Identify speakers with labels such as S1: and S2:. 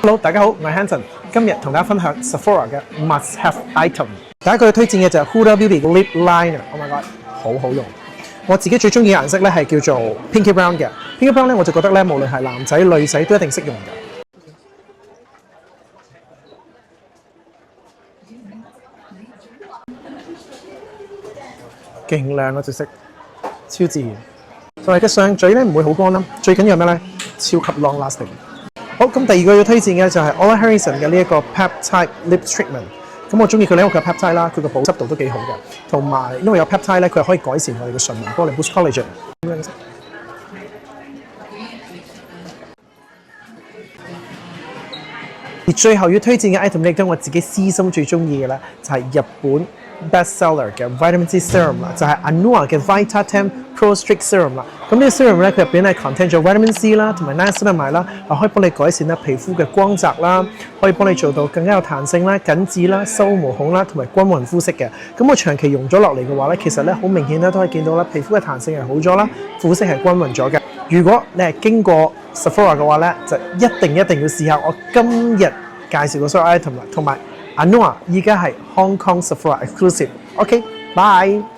S1: Hello，大家好，我係 Hanson，今日同大家分享 Sephora 嘅 Must Have Item。第一個要推薦嘅就係 Huda Beauty Lip Liner，Oh my god， 好好用。我自己最中意嘅顏色咧係叫做 Pinky Brown 嘅。Pinky Brown 咧我就覺得咧無論係男仔女仔都一定適用嘅。勁靚嗰隻色，超自然。同埋嘅上嘴咧唔會好乾啦，最緊要係咩咧？超級 long lasting。好，咁第二個要推薦嘅就係 Ola Harrison 嘅呢一個 Peptide Lip Treatment。咁我中意佢呢個 Peptide 啦，佢個保濕度都幾好嘅，同埋因為有 Peptide 咧，佢可以改善我哋嘅唇紋，幫我哋 boost collagen。而最後要推薦嘅 item 咧，都係我自己私心最中意嘅咧，就係日本 bestseller 嘅 Vitamin C Serum 啦，就係 Anua 嘅 Vitatem Pro Strict Serum 啦。咁呢個 serum 咧，佢入邊係 contain 咗 Vitamin C 啦，同埋 niacinamide 啦，可以幫你改善咧皮膚嘅光澤啦，可以幫你做到更加有彈性啦、緊緻啦、收毛孔啦，同埋均勻膚色嘅。咁我長期用咗落嚟嘅話咧，其實咧好明顯咧都可以見到啦，皮膚嘅彈性係好咗啦，膚色係均勻咗嘅。如果你係經過 Sephora 嘅話咧，就一定要試下我今日介紹嘅所有 item 啦，同埋 Anua 依家係 Hong Kong Sephora Exclusive。OK，bye。